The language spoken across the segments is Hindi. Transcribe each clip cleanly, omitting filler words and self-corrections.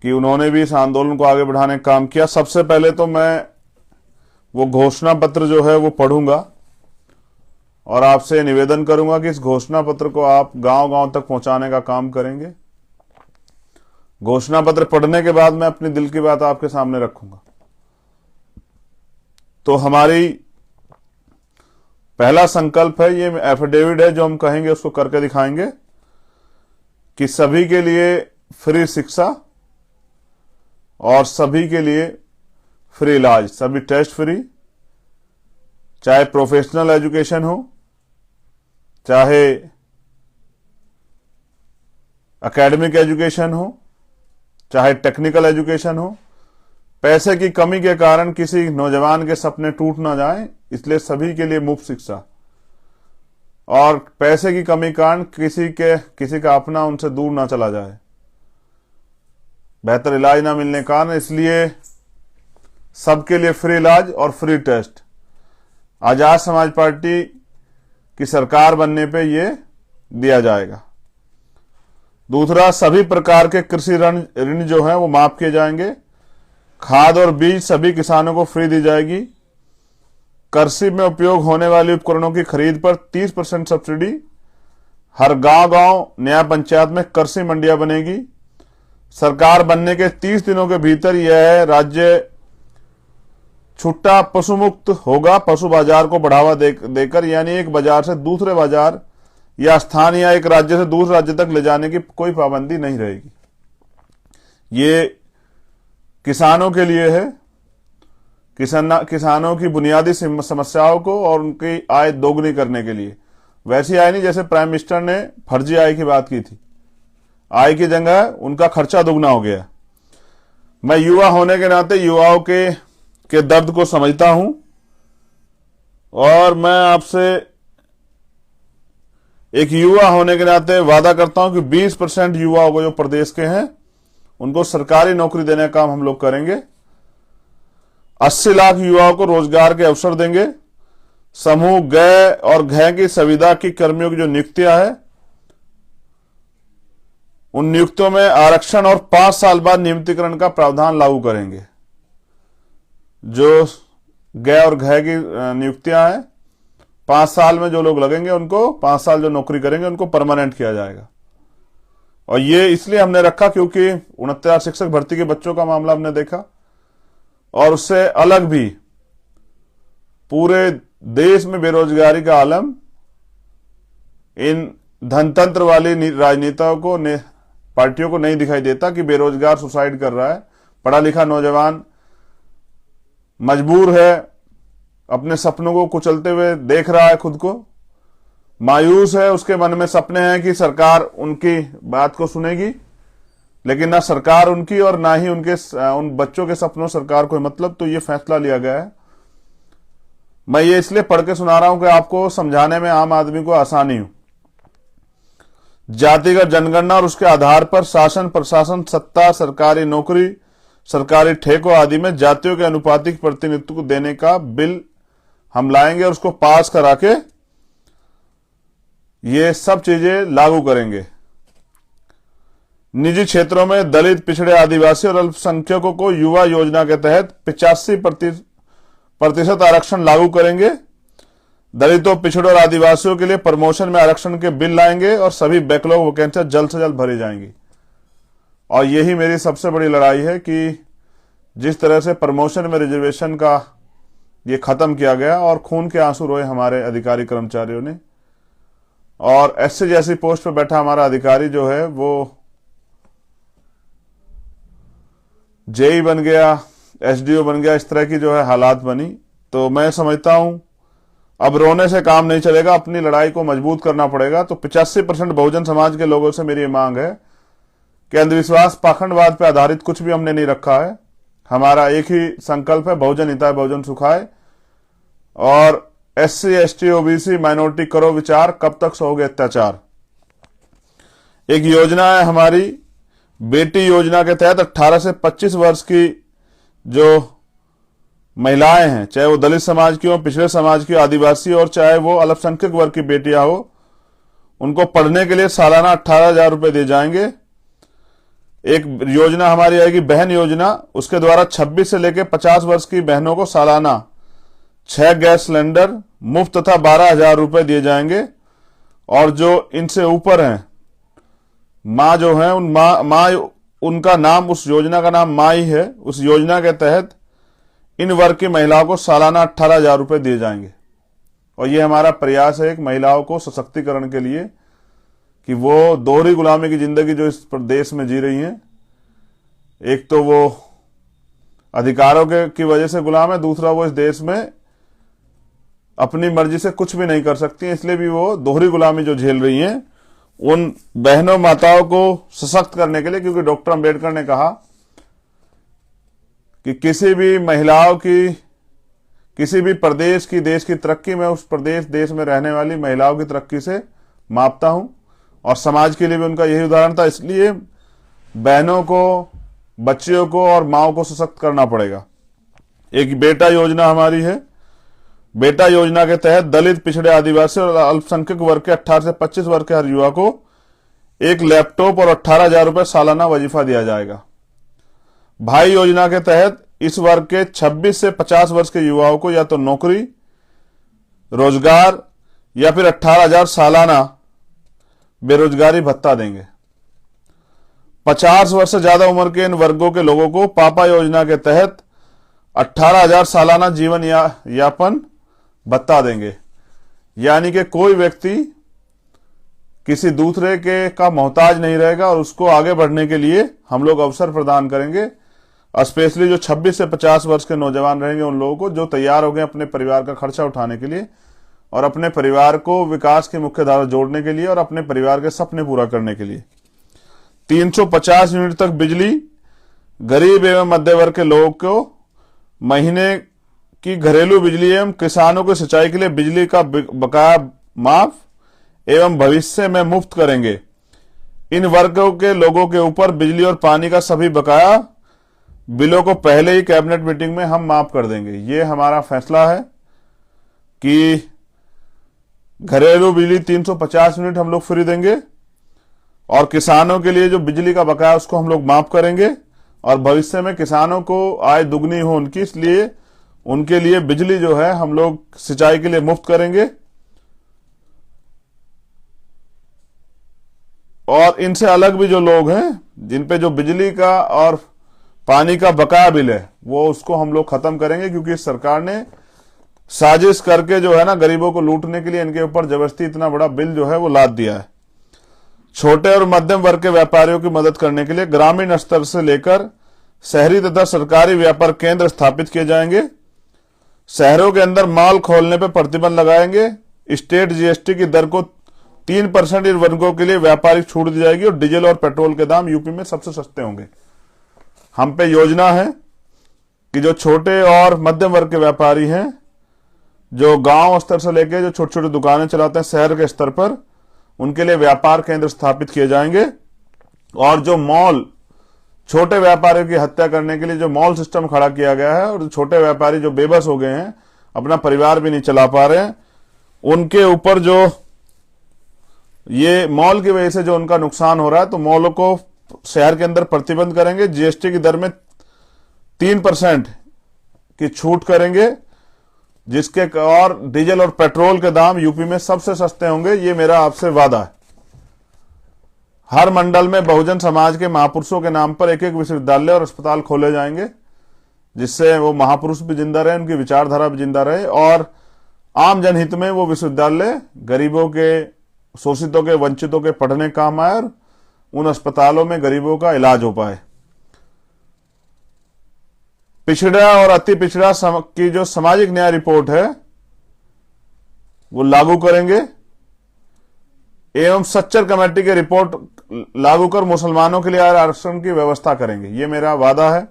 कि उन्होंने भी इस आंदोलन को आगे बढ़ाने का काम किया। सबसे पहले तो मैं वो घोषणा पत्र जो है वो पढ़ूंगा और आपसे निवेदन करूंगा कि इस घोषणा पत्र को आप गांव-गांव तक पहुंचाने का काम करेंगे। घोषणा पत्र पढ़ने के बाद मैं अपनी दिल की बात आपके सामने रखूंगा। तो हमारी पहला संकल्प है, ये एफिडेविट है जो हम कहेंगे उसको करके दिखाएंगे कि सभी के लिए फ्री शिक्षा और सभी के लिए फ्री इलाज, सभी टेस्ट फ्री, चाहे प्रोफेशनल एजुकेशन हो, चाहे एकेडमिक एजुकेशन हो, चाहे टेक्निकल एजुकेशन हो। पैसे की कमी के कारण किसी नौजवान के सपने टूट ना जाएं, इसलिए सभी के लिए मुफ्त शिक्षा। और पैसे की कमी के कारण किसी का अपना उनसे दूर ना चला जाए, बेहतर इलाज ना मिलने के कारण, इसलिए सबके लिए फ्री इलाज और free test. Azad Samaj party की सरकार बनने पे ये दिया जाएगा। दूसरा, सभी प्रकार के कृषि ऋण जो है वो माफ किए जाएंगे। खाद और बीज सभी किसानों को फ्री दी जाएगी। कृषि में उपयोग होने वाले उपकरणों की खरीद पर 30% सब्सिडी। हर गांव-गांव न्याय पंचायत में कृषि मंडियां बनेगी। सरकार बनने के 30 दिनों के भीतर यह राज्य छुट्टा पशु मुक्त होगा। पशु बाजार को बढ़ावा देकर, यानी एक बाजार से दूसरे बाजार या स्थान या एक राज्य से दूसरे राज्य तक ले जाने की कोई पाबंदी नहीं रहेगी। ये किसानों के लिए है, किसानों की बुनियादी समस्याओं को और उनकी आय दोगुनी करने के लिए। वैसी आय नहीं जैसे प्राइम मिनिस्टर ने फर्जी आय की बात की थी। आय की जगह उनका खर्चा दुगना हो गया। मैं युवा होने के नाते युवाओं के दर्द को समझता हूं और मैं आपसे एक युवा होने के नाते वादा करता हूं कि 20% युवाओं को जो प्रदेश के हैं उनको सरकारी नौकरी देने का काम हम लोग करेंगे। 80 लाख युवाओं को रोजगार के अवसर देंगे। समूह ग और घ की संविदा की कर्मियों की जो नियुक्तियां है, उन नियुक्तियों में आरक्षण और 5 साल बाद नियमितीकरण का प्रावधान लागू करेंगे। जो ग और घ की नियुक्तियां हैं, 5 साल में जो लोग लगेंगे उनको 5 साल जो नौकरी करेंगे उनको परमानेंट किया जाएगा। और ये इसलिए हमने रखा क्योंकि 69 शिक्षक भर्ती के बच्चों का मामला हमने देखा और उससे अलग भी पूरे देश में बेरोजगारी का आलम इन धनतंत्र वाली राजनेताओं को पार्टियों को नहीं दिखाई देता कि बेरोजगार सुसाइड कर रहा है। पढ़ा लिखा नौजवान मजबूर है, अपने सपनों को कुचलते हुए देख रहा है, खुद को मायूस है, उसके मन में सपने हैं कि सरकार उनकी बात को सुनेगी, लेकिन ना सरकार उनकी और ना ही उन बच्चों के सपनों सरकार को मतलब। तो ये फैसला लिया गया है। मैं ये इसलिए पढ़ के सुना रहा हूं कि आपको समझाने में आम आदमी को आसानी हो। जातिगत जनगणना और उसके आधार पर शासन प्रशासन सत्ता, सरकारी नौकरी, सरकारी ठेकों आदि में जातियों के अनुपातिक प्रतिनिधित्व को देने का बिल हम लाएंगे और उसको पास करा के ये सब चीजें लागू करेंगे। निजी क्षेत्रों में दलित, पिछड़े, आदिवासी और अल्पसंख्यकों को युवा योजना के तहत 85% आरक्षण लागू करेंगे। दलितों, पिछड़ों और आदिवासियों के लिए प्रमोशन में आरक्षण के बिल लाएंगे और सभी बैकलॉग वैकेंसियां जल्द से जल्द भरी जाएंगी। और यही मेरी सबसे बड़ी लड़ाई है कि जिस तरह से प्रमोशन में रिजर्वेशन का ये खत्म किया गया और खून के आंसू रोए हमारे अधिकारी कर्मचारियों ने, और एससी जैसी पोस्ट पर बैठा हमारा अधिकारी जो है वो जेई बन गया, एसडीओ बन गया, इस तरह की जो है हालात बनी। तो मैं समझता हूं अब रोने से काम नहीं चलेगा, अपनी लड़ाई को मजबूत करना पड़ेगा। तो 85% बहुजन समाज के लोगों से मेरी मांग है कि अंधविश्वास, पाखंडवाद पर आधारित कुछ भी हमने नहीं रखा है। हमारा एक ही संकल्प है, बहुजन हिताय बहुजन सुखाय। और एससी, एसटी, ओबीसी, माइनॉरिटी करो विचार, कब तक सहोगे अत्याचार। एक योजना है हमारी बेटी योजना के तहत 18 से 25 वर्ष की जो महिलाएं हैं, चाहे वो दलित समाज की हो, पिछड़े समाज की हो, आदिवासी और चाहे वो अल्पसंख्यक वर्ग की बेटियां हो, उनको पढ़ने के लिए सालाना 18,000 रुपए दिए जाएंगे। एक योजना हमारी आएगी बहन योजना, उसके द्वारा 26 से लेकर 50 वर्ष की बहनों को सालाना 6 गैस सिलेंडर मुफ्त तथा 12,000 रुपए दिए जाएंगे। और जो इनसे ऊपर हैं, माँ जो है, उन माँ उनका नाम, उस योजना का नाम माँ ही है। उस योजना के तहत इन वर्ग की महिलाओं को सालाना 18,000 रुपए दिए जाएंगे। और ये हमारा प्रयास है एक महिलाओं को सशक्तिकरण के लिए, कि वो दोहरी गुलामी की जिंदगी जो इस देश में जी रही हैं, एक तो वो अधिकारों की वजह से गुलाम है, दूसरा वो इस देश में अपनी मर्जी से कुछ भी नहीं कर सकती, इसलिए भी वो दोहरी गुलामी जो झेल रही हैं, उन बहनों माताओं को सशक्त करने के लिए, क्योंकि डॉक्टर अंबेडकर ने कहा कि किसी भी महिलाओं की, किसी भी प्रदेश की, देश की तरक्की में उस प्रदेश देश में रहने वाली महिलाओं की तरक्की से मापता हूं। और समाज के लिए भी उनका यही उदाहरण था। इसलिए बहनों को, बच्चियों को और माओ को सशक्त करना पड़ेगा। एक बेटा योजना हमारी है। बेटा योजना के तहत दलित, पिछड़े, आदिवासी और अल्पसंख्यक वर्ग के 18 से 25 वर्ग के हर युवा को एक लैपटॉप और 18,000 रुपए सालाना वजीफा दिया जाएगा। भाई योजना के तहत इस वर्ग के 26 से 50 वर्ष के युवाओं को या तो नौकरी, रोजगार या फिर 18,000 सालाना बेरोजगारी भत्ता देंगे। 50 वर्ष से ज्यादा उम्र के इन वर्गों के लोगों को पापा योजना के तहत 18,000 सालाना जीवन यापन भत्ता देंगे। यानी कि कोई व्यक्ति किसी दूसरे के का मोहताज नहीं रहेगा और उसको आगे बढ़ने के लिए हम लोग अवसर प्रदान करेंगे। स्पेशली जो 26 से 50 वर्ष के नौजवान रहेंगे, उन लोगों को जो तैयार हो गए अपने परिवार का खर्चा उठाने के लिए और अपने परिवार को विकास की मुख्य धारा जोड़ने के लिए और अपने परिवार के सपने पूरा करने के लिए। 350 यूनिट तक बिजली गरीब एवं मध्य वर्ग के लोगों को महीने की घरेलू बिजली एवं किसानों को सिंचाई के लिए बिजली का बकाया माफ एवं भविष्य में मुफ्त करेंगे। इन वर्गों के लोगों के ऊपर बिजली और पानी का सभी बकाया बिलों को पहले ही कैबिनेट मीटिंग में हम माफ कर देंगे। ये हमारा फैसला है कि घरेलू बिजली 350 यूनिट हम लोग फ्री देंगे और किसानों के लिए जो बिजली का बकाया उसको हम लोग माफ करेंगे और भविष्य में किसानों को आय दुगनी हो उनकी, इसलिए उनके लिए बिजली जो है हम लोग सिंचाई के लिए मुफ्त करेंगे। और इनसे अलग भी जो लोग हैं जिन पे जो बिजली का और पानी का बकाया बिल है वो उसको हम लोग खत्म करेंगे, क्योंकि सरकार ने साजिश करके जो है ना गरीबों को लूटने के लिए इनके ऊपर जबरदस्ती इतना बड़ा बिल जो है वो लाद दिया है। छोटे और मध्यम वर्ग के व्यापारियों की मदद करने के लिए ग्रामीण स्तर से लेकर शहरी तथा सरकारी व्यापार केंद्र स्थापित किए जाएंगे। शहरों के अंदर मॉल खोलने पर प्रतिबंध लगाएंगे। स्टेट जीएसटी की दर को 3% इन वर्गों के लिए व्यापारिक छूट दी जाएगी और डीजल और पेट्रोल के दाम यूपी में सबसे सस्ते होंगे। हम पे योजना है कि जो छोटे और मध्यम वर्ग के व्यापारी हैं, जो गांव स्तर से लेकर जो छोटी छोटी दुकानें चलाते हैं शहर के स्तर पर, उनके लिए व्यापार केंद्र स्थापित किए जाएंगे। और जो मॉल, छोटे व्यापारियों की हत्या करने के लिए जो मॉल सिस्टम खड़ा किया गया है और छोटे व्यापारी जो बेबस हो गए हैं, अपना परिवार भी नहीं चला पा रहे हैं, उनके ऊपर जो ये मॉल की वजह से जो उनका नुकसान हो रहा है, तो मॉलों को शहर के अंदर प्रतिबंध करेंगे। जीएसटी की दर में 3% की छूट करेंगे, जिसके और डीजल और पेट्रोल के दाम यूपी में सबसे सस्ते होंगे। ये मेरा आपसे वादा है। हर मंडल में बहुजन समाज के महापुरुषों के नाम पर एक एक विश्वविद्यालय और अस्पताल खोले जाएंगे, जिससे वो महापुरुष भी जिंदा रहे, उनकी विचारधारा भी जिंदा रहे और आम जनहित में वो विश्वविद्यालय गरीबों के, शोषितों के, वंचितों के पढ़ने काम आए और उन अस्पतालों में गरीबों का इलाज हो पाए। पिछड़ा और अति पिछड़ा की जो सामाजिक न्याय रिपोर्ट है वो लागू करेंगे एवं सच्चर कमेटी की रिपोर्ट लागू कर मुसलमानों के लिए आरक्षण की व्यवस्था करेंगे। ये मेरा वादा है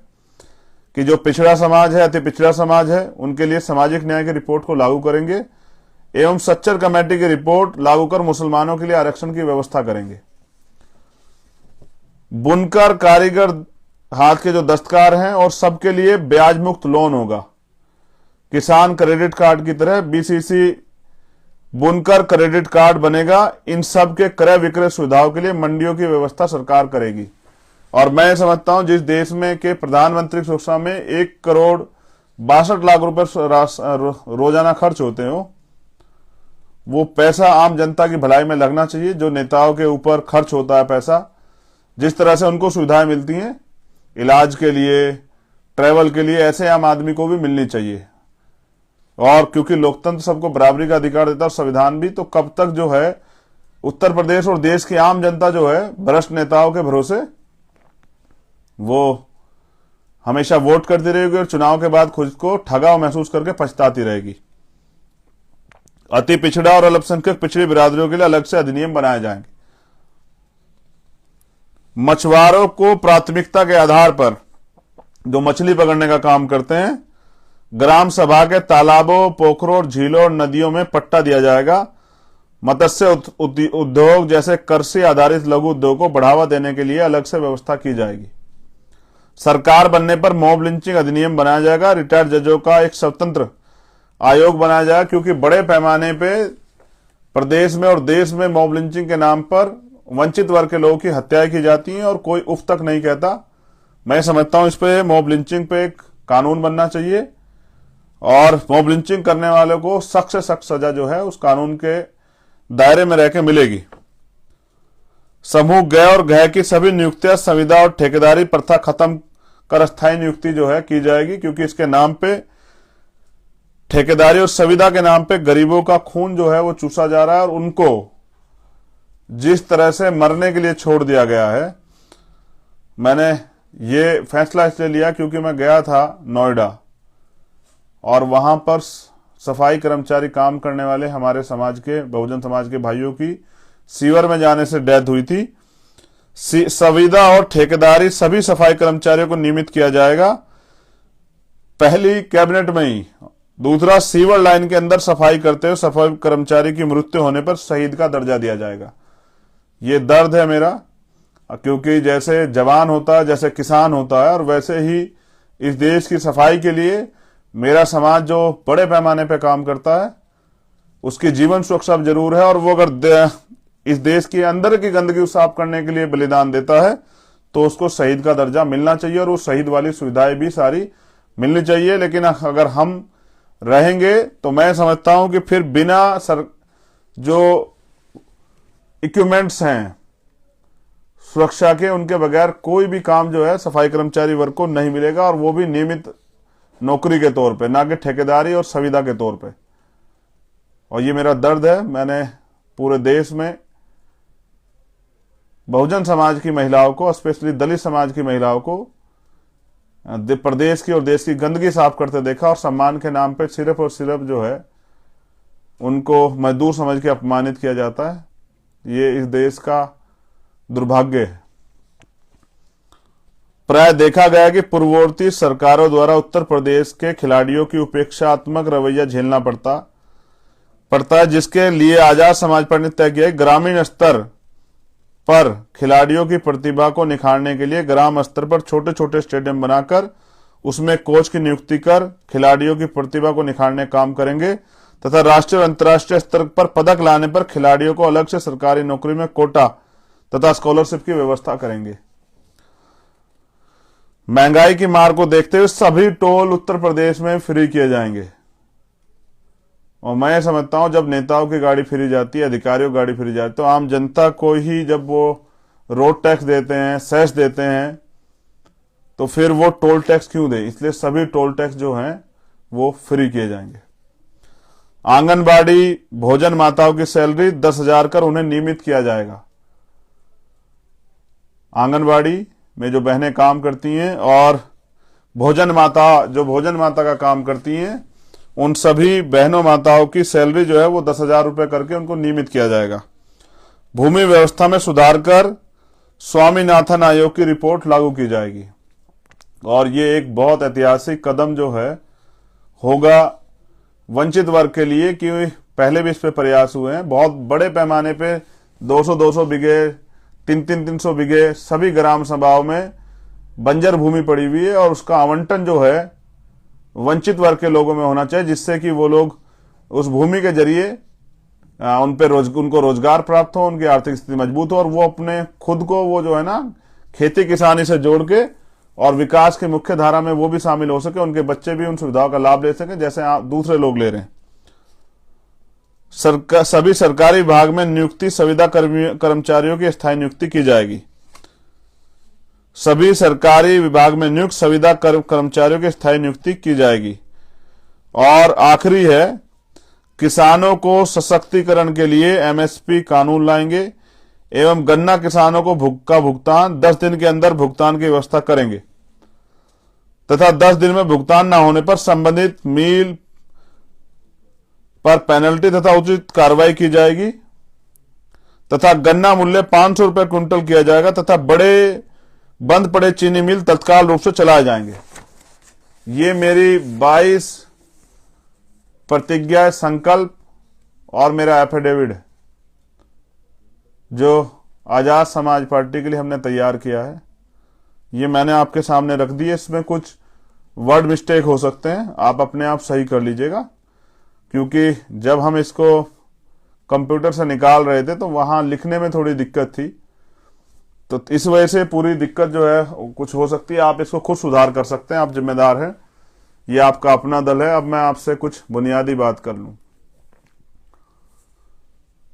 कि जो पिछड़ा समाज है, अति पिछड़ा समाज है, उनके लिए सामाजिक न्याय की रिपोर्ट को लागू करेंगे एवं सच्चर कमेटी की रिपोर्ट लागू कर मुसलमानों के लिए आरक्षण की व्यवस्था करेंगे। बुनकर, कारीगर, हाथ के जो दस्तकार हैं और सबके लिए ब्याज मुक्त लोन होगा। किसान क्रेडिट कार्ड की तरह बीसीसी बुनकर क्रेडिट कार्ड बनेगा। इन सब के क्रय विक्रय सुविधाओं के लिए मंडियों की व्यवस्था सरकार करेगी और मैं समझता हूं जिस देश में के प्रधानमंत्री की सुरक्षा में 1,62,00,000 रुपए रोजाना खर्च होते हो, वो पैसा आम जनता की भलाई में लगना चाहिए। जो नेताओं के ऊपर खर्च होता है पैसा, जिस तरह से उनको सुविधाएं मिलती हैं इलाज के लिए, ट्रैवल के लिए, ऐसे आम आदमी को भी मिलनी चाहिए। और क्योंकि लोकतंत्र सबको बराबरी का अधिकार देता है और संविधान भी, तो कब तक जो है उत्तर प्रदेश और देश की आम जनता जो है भ्रष्ट नेताओं के भरोसे वो हमेशा वोट करती रहेगी और चुनाव के बाद खुद को ठगा महसूस करके पछताती रहेगी। अति पिछड़ा और अल्पसंख्यक पिछड़ी बिरादरियों के लिए अलग से अधिनियम बनाए जाएंगे। मछुआरों को प्राथमिकता के आधार पर जो मछली पकड़ने का काम करते हैं, ग्राम सभा के तालाबों, पोखरों और झीलों और नदियों में पट्टा दिया जाएगा। मत्स्य उद्योग जैसे कृषि आधारित लघु उद्योग को बढ़ावा देने के लिए अलग से व्यवस्था की जाएगी। सरकार बनने पर मॉब लिंचिंग अधिनियम बनाया जाएगा। रिटायर्ड जजों का एक स्वतंत्र आयोग बनाया जाएगा, क्योंकि बड़े पैमाने पे प्रदेश में और देश में मॉब लिंचिंग के नाम पर वंचित वर्ग के लोगों की हत्याएं की जाती हैं और कोई उफ तक नहीं कहता। मैं समझता हूं इस पे मॉब लिंचिंग पे एक कानून बनना चाहिए और मॉब लिंचिंग करने वालों को सख्त से सख्त सजा जो है उस कानून के दायरे में रहकर मिलेगी। समूह ग और घ की सभी नियुक्तियां संविदा और ठेकेदारी प्रथा खत्म कर अस्थायी नियुक्ति जो है की जाएगी, क्योंकि इसके नाम पे ठेकेदारी और संविदा के नाम पे गरीबों का खून जो है वो चूसा जा रहा है और उनको जिस तरह से मरने के लिए छोड़ दिया गया है। मैंने ये फैसला इसलिए लिया क्योंकि मैं गया था नोएडा और वहां पर सफाई कर्मचारी काम करने वाले हमारे समाज के, बहुजन समाज के भाइयों की सीवर में जाने से डेथ हुई थी। संविदा और ठेकेदारी सभी सफाई कर्मचारियों को नियमित किया जाएगा, पहली कैबिनेट में ही। दूसरा, सीवर लाइन के अंदर सफाई करते हुए सफाई कर्मचारी की मृत्यु होने पर शहीद का दर्जा दिया जाएगा। ये दर्द है मेरा, क्योंकि जैसे जवान होता है, जैसे किसान होता है, और वैसे ही इस देश की सफाई के लिए मेरा समाज जो बड़े पैमाने पे काम करता है उसकी जीवन सुरक्षा जरूर है। और वो अगर इस देश के अंदर की गंदगी साफ करने के लिए बलिदान देता है तो उसको शहीद का दर्जा मिलना चाहिए और वो शहीद वाली सुविधाएं भी सारी मिलनी चाहिए। लेकिन अगर हम रहेंगे तो मैं समझता हूं कि फिर बिना जो इक्विपमेंट्स हैं सुरक्षा के, उनके बगैर कोई भी काम जो है सफाई कर्मचारी वर्ग को नहीं मिलेगा, और वो भी नियमित नौकरी के तौर पे, ना कि ठेकेदारी और संविदा के तौर पे। और ये मेरा दर्द है। मैंने पूरे देश में बहुजन समाज की महिलाओं को, स्पेशली दलित समाज की महिलाओं को प्रदेश की और देश की गंदगी साफ करते देखा, और सम्मान के नाम पे सिर्फ और सिर्फ जो है उनको मजदूर समझ के अपमानित किया जाता है। ये इस देश का दुर्भाग्य है। प्राय देखा गया कि पूर्ववर्ती सरकारों द्वारा उत्तर प्रदेश के खिलाड़ियों की उपेक्षात्मक रवैया झेलना पड़ता है, जिसके लिए आजाद समाज पार्टी ने तय किया ग्रामीण स्तर पर खिलाड़ियों की प्रतिभा को निखारने के लिए ग्राम स्तर पर छोटे छोटे स्टेडियम बनाकर उसमें कोच की नियुक्ति कर खिलाड़ियों की प्रतिभा को निखारने काम करेंगे, तथा राष्ट्रीय और अंतर्राष्ट्रीय स्तर पर पदक लाने पर खिलाड़ियों को अलग से सरकारी नौकरी में कोटा तथा स्कॉलरशिप की व्यवस्था करेंगे। महंगाई की मार को देखते हुए सभी टोल उत्तर प्रदेश में फ्री किए जाएंगे। और मैं समझता हूं जब नेताओं की गाड़ी फ्री जाती है, अधिकारियों की गाड़ी फ्री जाती है, तो आम जनता को ही जब वो रोड टैक्स देते हैं, सेस देते हैं, तो फिर वो टोल टैक्स क्यों दे। इसलिए सभी टोल टैक्स जो हैं वो फ्री किए जाएंगे। आंगनबाड़ी भोजन माताओं की सैलरी 10,000 कर उन्हें नियमित किया जाएगा। आंगनबाड़ी में जो बहनें काम करती हैं और भोजन माता का काम करती हैं, उन सभी बहनों माताओं की सैलरी जो है वो 10,000 रुपए करके उनको नियमित किया जाएगा। भूमि व्यवस्था में सुधार कर स्वामीनाथन आयोग की रिपोर्ट लागू की जाएगी। और ये एक बहुत ऐतिहासिक कदम जो है होगा वंचित वर्ग के लिए, कि पहले भी इस पे प्रयास हुए हैं। बहुत बड़े पैमाने पे 200-200 बिघे, 300 बिघे सभी ग्राम सभाओं में बंजर भूमि पड़ी हुई है, और उसका आवंटन जो है वंचित वर्ग के लोगों में होना चाहिए, जिससे कि वो लोग उस भूमि के जरिए उनको रोजगार प्राप्त हो, उनकी आर्थिक स्थिति मजबूत हो, और वो अपने खुद को वो जो है ना खेती किसानी से जोड़ के और विकास की मुख्य धारा में वो भी शामिल हो सके, उनके बच्चे भी उन सुविधाओं का लाभ ले सके जैसे आप दूसरे लोग ले रहे हैं। सभी सरकारी विभाग में नियुक्ति संविदा कर्मचारियों की स्थायी नियुक्ति की जाएगी। सभी सरकारी विभाग में नियुक्त संविदा कर्मचारियों की स्थायी नियुक्ति की जाएगी। और आखिरी है, किसानों को सशक्तिकरण के लिए एमएसपी कानून लाएंगे एवं गन्ना किसानों को भुगतान 10 दिन के अंदर भुगतान की व्यवस्था करेंगे तथा 10 दिन में भुगतान न होने पर संबंधित मिल पर पेनल्टी तथा उचित कार्रवाई की जाएगी तथा गन्ना मूल्य 500 रुपए क्विंटल किया जाएगा तथा बंद पड़े चीनी मिल तत्काल रूप से चलाए जाएंगे। ये मेरी 22 प्रतिज्ञा, संकल्प और मेरा एफिडेविट है जो आजाद समाज पार्टी के लिए हमने तैयार किया है। ये मैंने आपके सामने रख दिए। इसमें कुछ वर्ड मिस्टेक हो सकते हैं, आप अपने आप सही कर लीजिएगा, क्योंकि जब हम इसको कंप्यूटर से निकाल रहे थे तो वहां लिखने में थोड़ी दिक्कत थी, तो इस वजह से पूरी दिक्कत जो है कुछ हो सकती है। आप इसको खुद सुधार कर सकते हैं, आप जिम्मेदार हैं, ये आपका अपना दल है। अब मैं आपसे कुछ बुनियादी बात कर लूं।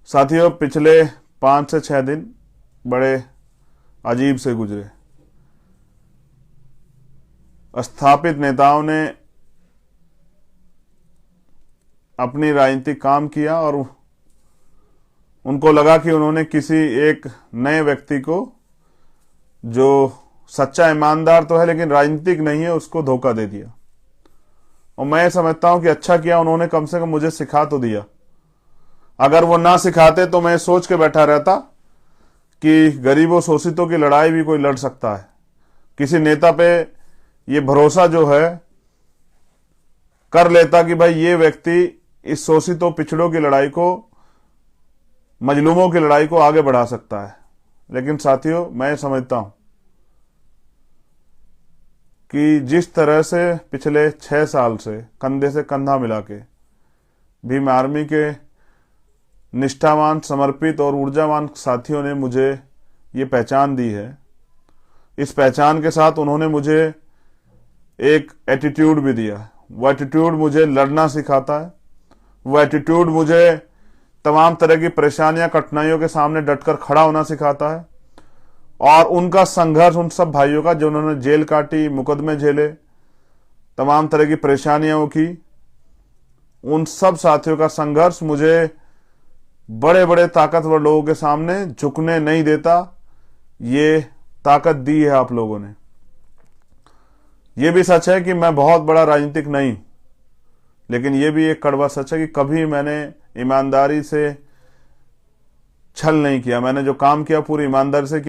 साथियों, पिछले 5 से 6 दिन बड़े अजीब से गुजरे। स्थापित नेताओं ने अपनी राजनीतिक काम किया और उनको लगा कि उन्होंने किसी एक नए व्यक्ति को, जो सच्चा ईमानदार तो है लेकिन राजनीतिक नहीं है, उसको धोखा दे दिया। और मैं समझता हूं कि अच्छा किया उन्होंने, कम से कम मुझे सिखा तो दिया। अगर वो ना सिखाते तो मैं सोच के बैठा रहता कि गरीबों शोषितों की लड़ाई भी कोई लड़ सकता है। किसी नेता पे ये भरोसा जो है कर लेता कि भाई ये व्यक्ति इस शोषितों पिछड़ों की लड़ाई को, मजलूमों की लड़ाई को आगे बढ़ा सकता है। लेकिन साथियों, मैं समझता हूं कि जिस तरह से पिछले 6 साल से कंधे से कंधा मिला के भीम आर्मी के निष्ठावान, समर्पित और ऊर्जावान साथियों ने मुझे ये पहचान दी है, इस पहचान के साथ उन्होंने मुझे एक एटीट्यूड भी दिया। वो एटीट्यूड मुझे लड़ना सिखाता है, वो एटीट्यूड मुझे तमाम तरह की परेशानियां, कठिनाइयों के सामने डटकर खड़ा होना सिखाता है। और उनका संघर्ष, उन सब भाइयों का जो उन्होंने जेल काटी, मुकदमे झेले, तमाम तरह की परेशानियों की, उन सब साथियों का संघर्ष मुझे बड़े बड़े ताकतवर लोगों के सामने झुकने नहीं देता। ये ताकत दी है आप लोगों ने। ये भी सच है कि मैं बहुत बड़ा राजनीतिक नहीं, लेकिन ये भी एक कड़वा सच है कि कभी मैंने ईमानदारी से छल नहीं किया। मैंने जो काम किया पूरी ईमानदारी से किया।